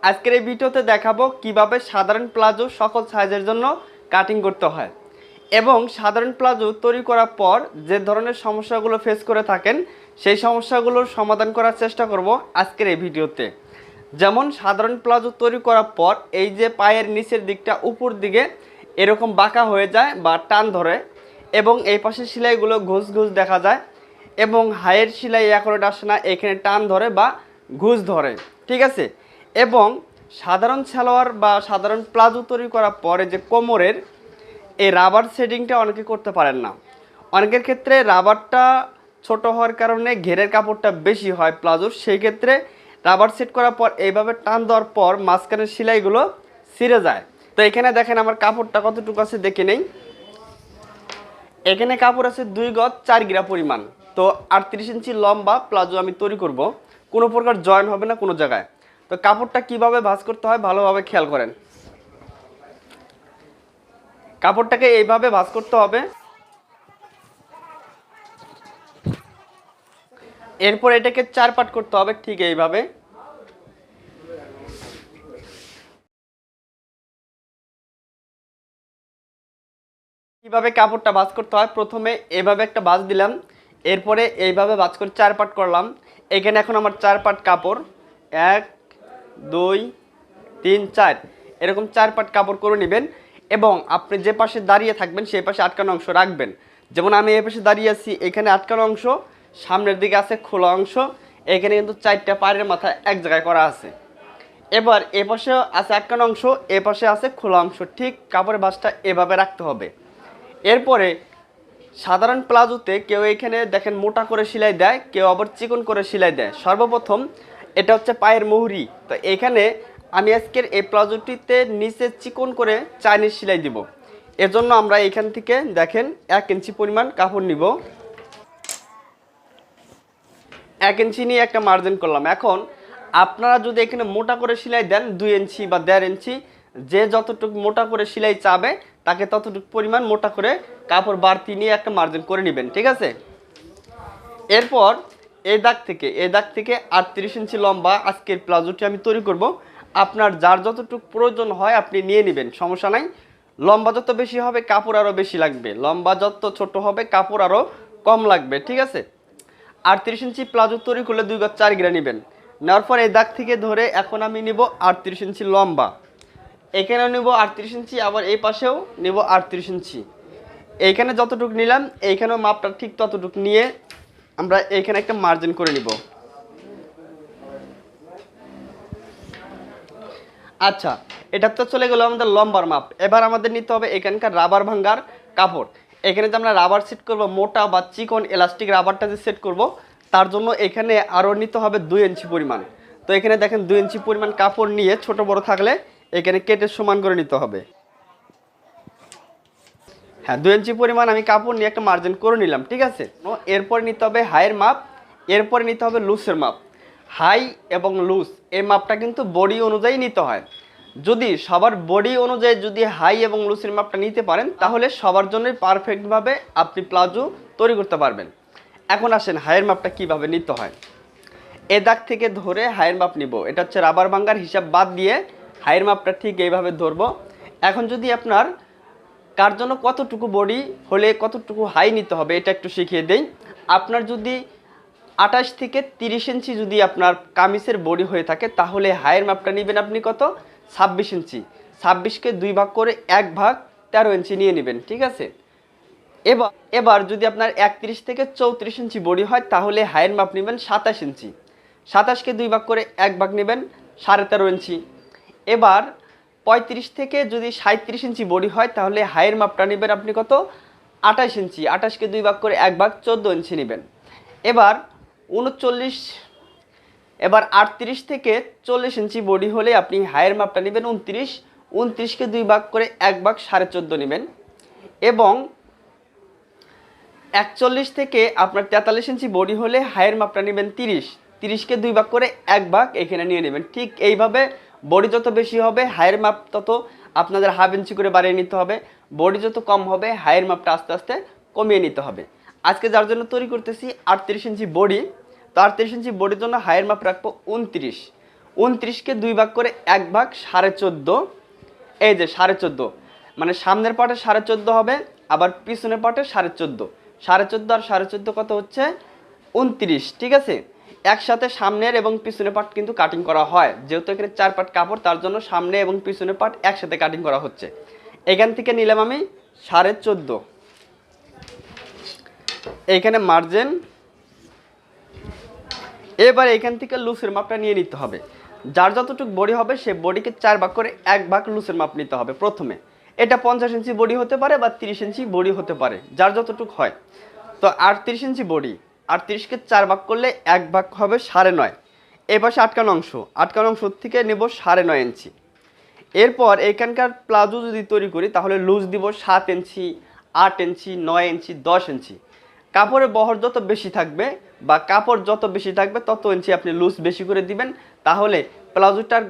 আজকের এই ভিডিওতে দেখাবো কিভাবে সাধারণ প্লাজো সকল সাইজের জন্য কাটিং করতে হয় এবং সাধারণ প্লাজো তৈরি করার পর যে ধরনের সমস্যাগুলো ফেস করে থাকেন সেই সমস্যাগুলোর সমাধান করার চেষ্টা করব আজকের এই ভিডিওতে। যেমন সাধারণ প্লাজো তৈরি করার পর এই যে পায়ের নিচের দিকটা উপর দিকে এরকম বাঁকা হয়ে যায় বা টান ধরে এবং এই পাশের সেলাইগুলো ঘুষ ঘুষ দেখা যায় এবং হাইয়ের সেলাই অ্যাকুরেট আসে না, এখানে টান ধরে বা ঘুষ ধরে, ঠিক আছে। এবং সাধারণ সালোয়ার বা সাধারণ প্লাজো তৈরি করার পরে যে কোমরের এই রাবার সেটিংটা অনেকে করতে পারেন না। অনেকের ক্ষেত্রে রাবারটা ছোট হওয়ার কারণে ঘেরের কাপড়টা বেশি হয় প্লাজোর, সেই ক্ষেত্রে রাবার সেট করার পর এইভাবে টান দেওয়ার পর মাঝখানের সেলাইগুলো ছিঁড়ে যায়। তো এখানে দেখেন আমার কাপড়টা কতটুকু আছে দেখে নেই। এখানে কাপড় আছে 2 গজ 4 গিরা পরিমাণ। তো 38 ইঞ্চি লম্বা প্লাজো আমি তৈরি করব, কোনো প্রকার জয়েন হবে না কোনো জায়গায়। তো কাপড়টা কিভাবে ভাঁজ করতে হয় ভালোভাবে খেয়াল করেন। কাপড়টাকে এইভাবে ভাঁজ করতে হবে। এরপর এটাকে 4 পার্ট করতে হবে ঠিক এইভাবে। কিভাবে কাপড়টা ভাঁজ করতে হয়, প্রথমে এইভাবে একটা ভাঁজ দিলাম, এরপরে এইভাবে ভাঁজ করে 4 পার্ট করলাম। এখানে এখন আমার 4 পার্ট কাপড়, 1 2 3 4 এরকম 4 পার্ট কাপড় করে নেবেন এবং আপনি যে পাশে দাঁড়িয়ে থাকবেন সেই পাশে আটকানো অংশ রাখবেন। যেমন আমি এই পাশে দাঁড়িয়ে আছি, এখানে আটকানো অংশ, সামনের দিকে আছে খোলা অংশ, এখানে কিন্তু 4টা পায়ের মাথা এক জায়গায় করা আছে। এবার এ পাশে আছে আটকানো অংশ, এ পাশে আছে খোলা অংশ, ঠিক কাপড়ের ভাঁজটা এভাবে রাখতে হবে। এরপরে সাধারণ প্লাজোতে কেউ এখানে দেখেন মোটা করে সেলাই দেয়, কেউ আবার চিকন করে সেলাই দেয়। সর্বপ্রথম এটা হচ্ছে পায়ের মুহুরি। তো এখানে আমি আজকের এই প্লাজোটিতে নিচে চিকন করে চাইনিজ সেলাই দিব। এজন্য আমরা এখান থেকে দেখেন 1 ইঞ্চি পরিমাণ কাপড় নিব। 1 ইঞ্চি নিয়ে একটা মার্জিন করলাম। এখন আপনারা যদি এখানে মোটা করে সেলাই দেন 2 ইঞ্চি বা 1.5 ইঞ্চি, যে যতটুকু মোটা করে সেলাই চাবে তাকে ততটুকু পরিমাণ মোটা করে কাপড় বাড়তি নিয়ে একটা মার্জিন করে নেবেন, ঠিক আছে। এরপর এই দাগ থেকে 38 ইঞ্চি লম্বা আজকের প্লাজোটি আমি তৈরি করব। আপনার যার যতটুকু প্রয়োজন হয় আপনি নিয়ে নেবেন, সমস্যা নাই। লম্বা যত বেশি হবে কাপড় আরও বেশি লাগবে, লম্বা যত ছোট হবে কাপড় আরও কম লাগবে, ঠিক আছে। 38 ইঞ্চি প্লাজো তৈরি করলে 2 গজ 4 গিরা নেবেন। নেওয়ার পর এই দাগ থেকে ধরে এখন আমি নিব 38 ইঞ্চি লম্বা, এখানেও নিব 38 ইঞ্চি, আবার এই পাশেও নিব 38 ইঞ্চি। এইখানে যতটুকু নিলাম এইখানেও মাপটা ঠিক ততটুকু নিয়ে আমরা এইখানে একটা মার্জিন করে নিব। আচ্ছা, এটা তো চলে গেল আমাদের লম্বার মাপ। এবার আমাদের নিতে হবে এখানকার রাবার ভাঙ্গার কাপড়। এখানে যে আমরা রাবার সেট করব, মোটা বা চিকন এলাস্টিক রাবারটা যে সেট করব, তার জন্য এখানে আরও নিতে হবে 2 ইঞ্চি পরিমাণ। তো এখানে দেখেন 2 ইঞ্চি পরিমাণ কাপড় নিয়ে ছোট বড় থাকলে এখানে কেটে সমান করে নিতে হবে। হ্যাঁ, 2 ইঞ্চি পরিমাণ আমি কাপড় নিয়ে একটা মার্জিন করে নিলাম, ঠিক আছে। এরপরে নিতে হবে হাইয়ের মাপ, এরপরে নিতে হবে লুজের মাপ। হাই এবং লুজ এই মাপটা কিন্তু বডি অনুযায়ী নিতে হয়। যদি সবার বডি অনুযায়ী যদি হাই এবং লুজের মাপটা নিতে পারেন তাহলে সবার জন্যই পারফেক্টভাবে আপনি প্লাজো তৈরি করতে পারবেন। এখন আসেন হাইয়ের মাপটা কিভাবে নিতে হয়। এ দাগ থেকে ধরে হাইয়ের মাপ নিব। এটা হচ্ছে রাবার ভাঙ্গার হিসাব বাদ দিয়ে হাইয়ের মাপটা ঠিক এইভাবে ধরবো। এখন যদি আপনার কার জন্য কতটুকু বডি হলে কতটুকু হাই নিতে হবে এটা একটু শিখিয়ে দেই। আপনার যদি 28 থেকে 30 ইঞ্চি যদি আপনার কামিজের বডি হয়ে থাকে তাহলে হাইয়ের মাপটা নেবেন আপনি কত, 26 ইঞ্চি। 26কে 2 ভাগ করে 1 ভাগ 13 ইঞ্চি নিয়ে নেবেন, ঠিক আছে। এবার যদি আপনার 31 থেকে 34 ইঞ্চি বডি হয় তাহলে হাইয়ের মাপ নেবেন 27 ইঞ্চি। 27কে 2 ভাগ করে 1 ভাগ নেবেন 13.5 ইঞ্চি। এবার 35 থেকে যদি 37 ইঞ্চি বডি হয় তাহলে হাইয়ের মাপটা নেবেন আপনি কত, 28 ইঞ্চি। 28কে 2 ভাগ করে 1 ভাগ 14 ইঞ্চি নেবেন। এবার 38 থেকে 40 ইঞ্চি বডি হলে আপনি হাইয়ের মাপটা নেবেন 29। 29কে 2 ভাগ করে 1 ভাগ 14.5 নেবেন। এবং 41 থেকে আপনার 43 ইঞ্চি বডি হলে হাইয়ের মাপটা নেবেন 30। 30কে 2 ভাগ করে 1 ভাগ এখানে নিয়ে নেবেন। ঠিক এইভাবে বডি যত বেশি হবে হাইয়ের মাপ তত আপনাদের হাফ ইঞ্চি করে বাড়িয়ে নিতে হবে। বডি যত কম হবে হাইয়ের মাপটা আস্তে আস্তে কমিয়ে নিতে হবে। আজকে যার জন্য তৈরি করতেছি 38 ইঞ্চি বডি, তো 38 ইঞ্চি বডির জন্য হাইয়ের মাপ রাখবো 29। 29কে 2 ভাগ করে 1 ভাগ 14.5, এই যে 14.5, মানে সামনের পাটে 14.5 হবে, আবার পিছনের পাটে 14.5, 14.5 আর 14.5 কত হচ্ছে 29, ঠিক আছে। একসাথে সামনের এবং পিছনের পাট কিন্তু কাটিং করা হয়, যেহেতু এখানে 4 পাট কাপড়, তার জন্য সামনে এবং পিছনের পাট একসাথে কাটিং করা হচ্ছে। এখান থেকে নিলাম আমি 14.5, এইখানে মার্জিন। এবার এখান থেকে লুসের মাপটা নিয়ে নিতে হবে। যার যতটুকু বডি হবে সে বডিকে 4 ভাগ করে 1 ভাগ লুসের মাপ নিতে হবে প্রথমে। এটা 50 ইঞ্চি বডি হতে পারে বা 30 ইঞ্চি বডি হতে পারে, যার যতটুকু হয়। তো 38 ইঞ্চি বডি, 38কে 4 ভাগ করলে 1 ভাগ হবে 9.5। এই পাশে আটকানো অংশ থেকে নেব 9.5 ইঞ্চি। এরপর এখানকার প্লাজো যদি তৈরি করি তাহলে লুজ দিব 7 ইঞ্চি, 8 ইঞ্চি, 9 ইঞ্চি, 10 ইঞ্চি। কাপড়ের বহর যত বেশি থাকবে বা কাপড় যত বেশি থাকবে তত ইঞ্চি আপনি লুজ বেশি করে দিবেন, তাহলে প্লাজোটার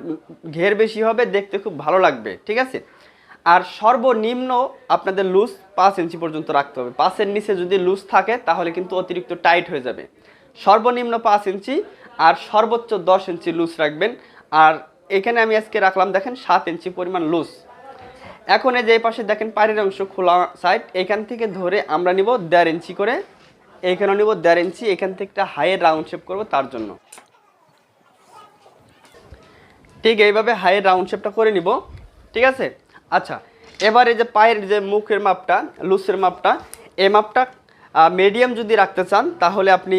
ঘের বেশি হবে, দেখতে খুব ভালো লাগবে, ঠিক আছে। আর সর্বনিম্ন আপনাদের লুজ 5 ইঞ্চি পর্যন্ত রাখতে হবে। 5-এর নিচে যদি লুজ থাকে তাহলে কিন্তু অতিরিক্ত টাইট হয়ে যাবে। সর্বনিম্ন 5 ইঞ্চি আর সর্বোচ্চ 10 ইঞ্চি লুজ রাখবেন। আর এখানে আমি আজকে রাখলাম দেখেন 7 ইঞ্চি পরিমাণ লুজ। এখন এই যে পাশে দেখেন পায়ের অংশ খোলা সাইড, এখান থেকে ধরে আমরা নিব 1.5 ইঞ্চি করে, এখানেও নিব 1.5 ইঞ্চি। এখান থেকে একটা হাইয়ের রাউন্ড শেপ করবো তার জন্য, ঠিক এইভাবে হাইয়ের রাউন্ড শেপটা করে নিব, ঠিক আছে। আচ্ছা, এবার এই যে পায়ের যে মুখের মাপটা, লুজের মাপটা, এই মাপটা মিডিয়াম যদি রাখতে চান তাহলে আপনি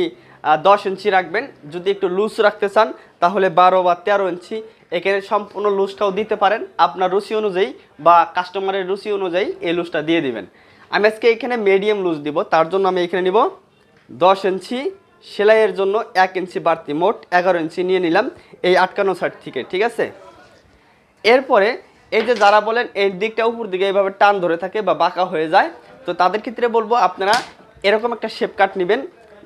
10 ইঞ্চি রাখবেন। যদি একটু লুজ রাখতে চান তাহলে 12 বা 13 ইঞ্চি। এখানে সম্পূর্ণ লুজটাও দিতে পারেন আপনার রুচি অনুযায়ী বা কাস্টমারের রুচি অনুযায়ী এই লুজটা দিয়ে দিবেন। আমি আজকে এখানে মিডিয়াম লুজ দিব, তার জন্য আমি এখানে নিব 10 ইঞ্চি। সেলাইয়ের জন্য 1 ইঞ্চি বাড়তি, মোট 11 ইঞ্চি নিয়ে নিলাম এই আটকানো সাইড থেকে, ঠিক আছে। এরপরে এই যে যারা বলেন এই দিকটা উপর দিকে এইভাবে টান ধরে থাকে বা বাঁকা হয়ে যায়, তো তাদের ক্ষেত্রে বলবো আপনারা এরকম একটা শেপ কাট নেবেন,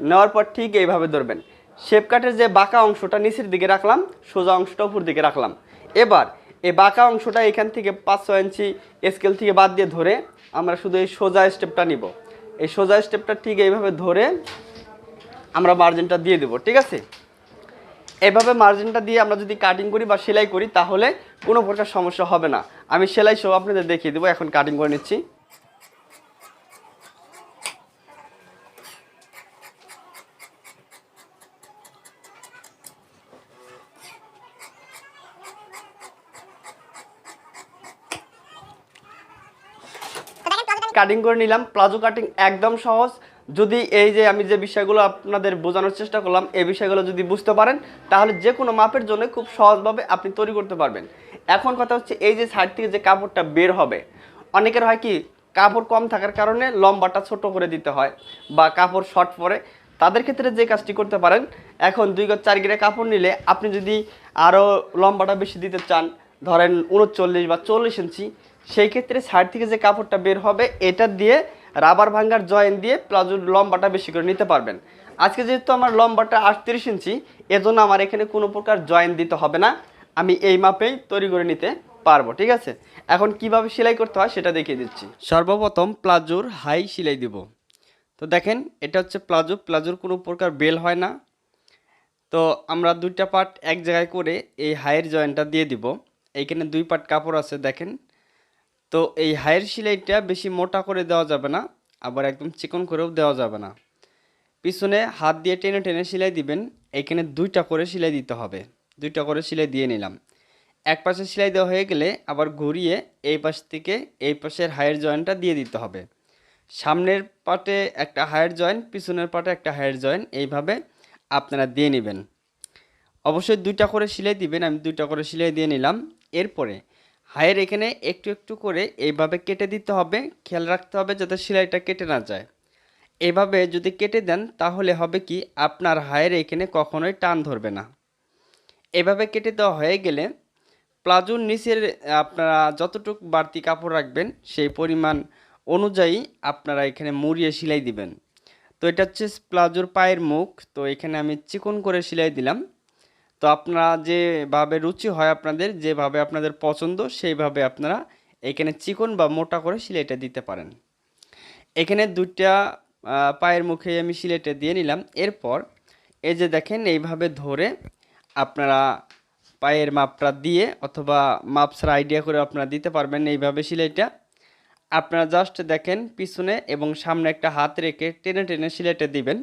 নেওয়ার পর ঠিক এইভাবে ধরবেন। শেপ কাটের যে বাঁকা অংশটা নিচের দিকে রাখলাম, সোজা অংশটা উপর দিকে রাখলাম। এবার এই বাঁকা অংশটা এখান থেকে 5-6 ইঞ্চি স্কেল থেকে বাদ দিয়ে ধরে আমরা শুধু এই সোজা স্টেপটা নিব। এই সোজা স্টেপটা ঠিক এইভাবে ধরে আমরা মার্জিনটা দিয়ে দেবো, ঠিক আছে। এভাবে মার্জিনটা দিয়ে আমরা যদি কাটিং করি বা সেলাই করি তাহলে কোনো প্রকার সমস্যা হবে না। আমি সেলাই সহ আপনাদের দেখিয়ে দেবো। এখন কাটিং করে নিচ্ছি। কাটিং করে নিলাম। প্লাজো কাটিং একদম সহজ। যদি এই যে আমি যে বিষয়গুলো আপনাদের বোঝানোর চেষ্টা করলাম, এই বিষয়গুলো যদি বুঝতে পারেন তাহলে যে কোনো মাপের জন্য খুব সহজভাবে আপনি তৈরি করতে পারবেন। এখন কথা হচ্ছে এই যে সাইড থেকে যে কাপড়টা বের হবে, অনেকের হয় কি কাপড় কম থাকার কারণে লম্বাটা ছোট করে দিতে হয় বা কাপড় শর্ট পরে, তাদের ক্ষেত্রে যে কাজটি করতে পারেন, এখন 2 গজ 4 গিরে কাপড় নিলে আপনি যদি আরও লম্বাটা বেশি দিতে চান, ধরেন 39 বা 40 ইঞ্চি, সেই ক্ষেত্রে সাইড থেকে যে কাপড়টা বের হবে এটা দিয়ে রাবার ভাঙ্গার জয়েন দিয়ে প্লাজোর লম্বাটা বেশি করে নিতে পারবেন। আজকে যেহেতু আমার লম্বাটা 38 ইঞ্চি, এজন্য আমার এখানে কোনো প্রকার জয়েন দিতে হবে না, আমি এই মাপেই তৈরি করে নিতে পারবো, ঠিক আছে। এখন কিভাবে সেলাই করতে হয় সেটা দেখিয়ে দিচ্ছি। সর্বপ্রথম প্লাজোর হাই সেলাই দিব। তো দেখেন এটা হচ্ছে প্লাজো, প্লাজোর কোনো প্রকার বেল হয় না। তো আমরা 2টা পার্ট এক জায়গায় করে এই হাইয়ের জয়েন্টটা দিয়ে দিব। এইখানে 2 পার্ট কাপড় আছে দেখেন। তো এই হাইয়ের সেলাইটা বেশি মোটা করে দেওয়া যাবে না, আবার একদম চিকন করেও দেওয়া যাবে না। পিছনে হাত দিয়ে টেনে টেনে সেলাই দিবেন। এখানে 2টা করে সেলাই দিতে হবে। 2টা করে সেলাই দিয়ে নিলাম। এক পাশে সেলাই দেওয়া হয়ে গেলে আবার ঘুরিয়ে এই পাশ থেকে এই পাশের হাইয়ের জয়েন্টটা দিয়ে দিতে হবে। সামনের পাটে একটা হাইয়ের জয়েন্ট, পিছনের পাটে একটা হাইয়ের জয়েন্ট, এইভাবে আপনারা দিয়ে নেবেন। অবশ্যই 2টা করে সেলাই দিবেন। আমি 2টা করে সেলাই দিয়ে নিলাম। এরপরে হাইয়ের এখানে একটু একটু করে এইভাবে কেটে দিতে হবে। খেয়াল রাখতে হবে যাতে সেলাইটা কেটে না যায়। এভাবে যদি কেটে দেন তাহলে হবে কি আপনার হাইয়ের এখানে কখনোই টান ধরবে না। এভাবে কেটে দেওয়া হয়ে গেলে প্লাজোর নিচের আপনারা যতটুকু বাড়তি কাপড় রাখবেন সেই পরিমাণ অনুযায়ী আপনারা এখানে মুড়িয়ে সেলাই দিবেন। তো এটা হচ্ছে প্লাজোর পায়ের মুখ। তো এখানে আমি চিকন করে সেলাই দিলাম। তো আপনারা যেভাবে রুচি হয় আপনাদের, যেভাবে আপনাদের পছন্দ সেইভাবে আপনারা এখানে চিকন বা মোটা করে সেলাইটা দিতে পারেন। এখানে 2টা পায়ের মুখে আমি সেলাইটা দিয়ে নিলাম। এরপর এই যে দেখেন এইভাবে ধরে আপনারা পায়ের মাপটা দিয়ে অথবা মাপ ছাড়া আইডিয়া করে আপনারা দিতে পারবেন এইভাবে সেলাইটা। আপনারা জাস্ট দেখেন পিছনে এবং সামনে একটা হাত রেখে টেনে টেনে সেলাইটা দিবেন,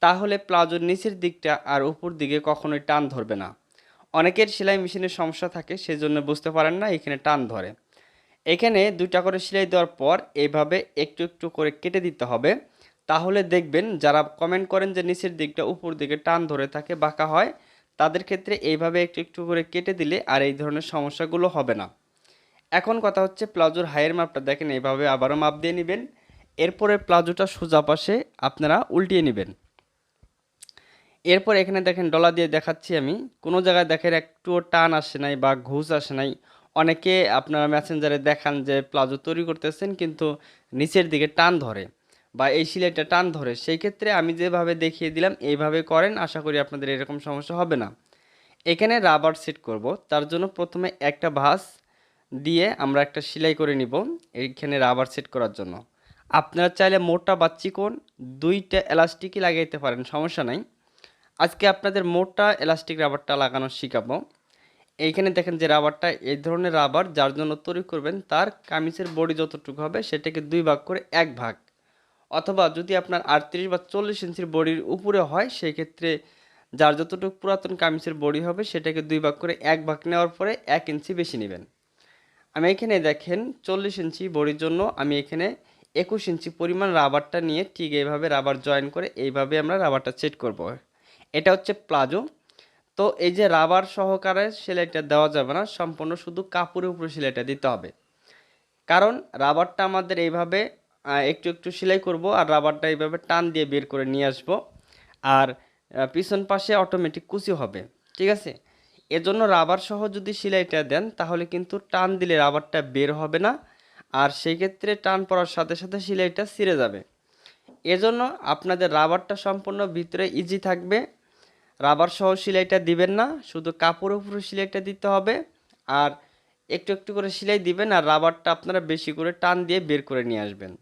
তাহলে প্লাজোর নিচের দিকটা আর উপর দিকে কখনোই টান ধরবে না। অনেকের সেলাই মেশিনের সমস্যা থাকে, সেজন্য বুঝতে পারেন না এখানে টান ধরে। এখানে 2টা করে সেলাই দেওয়ার পর এইভাবে একটু একটু করে কেটে দিতে হবে। তাহলে দেখবেন যারা কমেন্ট করেন যে নিচের দিকটা উপর দিকে টান ধরে থাকে, বাঁকা হয়, তাদের ক্ষেত্রে এইভাবে একটু একটু করে কেটে দিলে আর এই ধরনের সমস্যাগুলো হবে না। এখন কথা হচ্ছে প্লাজোর হাইয়ের মাপটা দেখেন, এইভাবে আবারও মাপ দিয়ে নেবেন। এরপরে প্লাজোটা সোজা পাশে আপনারা উল্টিয়ে নেবেন। এরপর এখানে দেখেন ডলা দিয়ে দেখাচ্ছি আমি, কোনো জায়গায় দেখেন একটুও টান আসে নাই বা ঘুষ আসে নাই। অনেকে আপনারা মেসেঞ্জারে দেখান যে প্লাজো তৈরি করতেছেন কিন্তু নিচের দিকে টান ধরে বা এই সেলাইটা টান ধরে, সেই ক্ষেত্রে আমি যেভাবে দেখিয়ে দিলাম এইভাবে করেন, আশা করি আপনাদের এরকম সমস্যা হবে না। এখানে রাবার সেট করব, তার জন্য প্রথমে একটা ভাঁজ দিয়ে আমরা একটা সেলাই করে নিব এইখানে রাবার সেট করার জন্য। আপনারা চাইলে মোটা বা চিকন 2টা এলাস্টিকই লাগাইতে পারেন, সমস্যা নাই। আজকে আপনাদের মোটা এলাস্টিক রাবারটা লাগানো শিখাবো। এইখানে দেখেন যে রাবারটা এই ধরনের রাবার যার জন্য তৈরি করবেন তার কামিজের বডি যতটুকু হবে সেটাকে 2 ভাগ করে 1 ভাগ, অথবা যদি আপনার 38 বা 40 ইঞ্চির বডির উপরে হয় সেই ক্ষেত্রে যার যতটুকু পুরাতন কামিজের বডি হবে সেটাকে 2 ভাগ করে 1 ভাগ নেওয়ার পরে 1 ইঞ্চি বেশি নেবেন। আমি এখানে দেখেন 40 ইঞ্চি বডির জন্য আমি এখানে 21 ইঞ্চি পরিমাণ রাবারটা নিয়ে ঠিক এইভাবে রাবার জয়েন করে এইভাবে আমরা রাবারটা সেট করব। এটা হচ্ছে প্লাজো। তো এই যে রাবার সহকারে সেলাইটা দেওয়া যাবে না, সম্পূর্ণ শুধু কাপড়ের উপরে সেলাইটা দিতে হবে। কারণ রাবারটা আমাদের এইভাবে একটু একটু সেলাই করব আর রাবারটা এইভাবে টান দিয়ে বের করে নিয়ে আসব, আর পিছন পাশে অটোমেটিক কুচি হবে, ঠিক আছে। এজন্য রাবার সহ যদি সেলাইটা দেন তাহলে কিন্তু টান দিলে রাবারটা বের হবে না, আর সেই ক্ষেত্রে টান পড়ার সাথে সাথে সেলাইটা ছিঁড়ে যাবে। এজন্য আপনাদের রাবারটা সম্পূর্ণ ভিতরে ইজি থাকবে, রাবার সহ সেলাইটা দিবেন না, শুধু কাপড়ের উপরে সেলাইটা দিতে হবে। আর একটু একটু করে সেলাই দিবেন আর রাবারটা আপনারা বেশি করে টান দিয়ে বের করে নিয়ে আসবেন।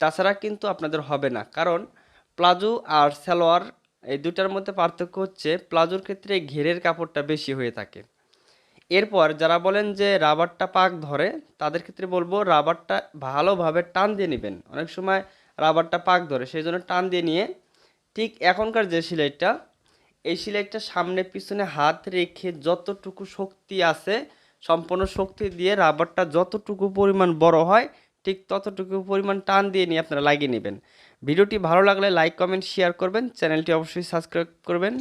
তাছাড়া কিন্তু আপনাদের হবে না, কারণ প্লাজো আর সালোয়ার এই দুটার মধ্যে পার্থক্য হচ্ছে প্লাজোর ক্ষেত্রে ঘেরের কাপড়টা বেশি হয়ে থাকে। এরপর যারা বলেন যে রাবারটা পাক ধরে, তাদের ক্ষেত্রে বলবো রাবারটা ভালোভাবে টান দিয়ে নেবেন। অনেক সময় রাবারটা পাক ধরে, সেই জন্য টান দিয়ে নিয়ে ঠিক এখনকার যে সেলাইটা, এই সেলাইটা সামনে পিছনে হাত রেখে যতটুকু শক্তি আছে সম্পূর্ণ শক্তি দিয়ে রাবারটা যতটুকু পরিমাণ বড় হয় ঠিক ততটুকু পরিমাণ টান দিয়ে নিয়ে আপনারা লাগিয়ে নেবেন। ভিডিওটি ভালো লাগলে লাইক কমেন্ট শেয়ার করবেন, চ্যানেলটি অবশ্যই সাবস্ক্রাইব করবেন।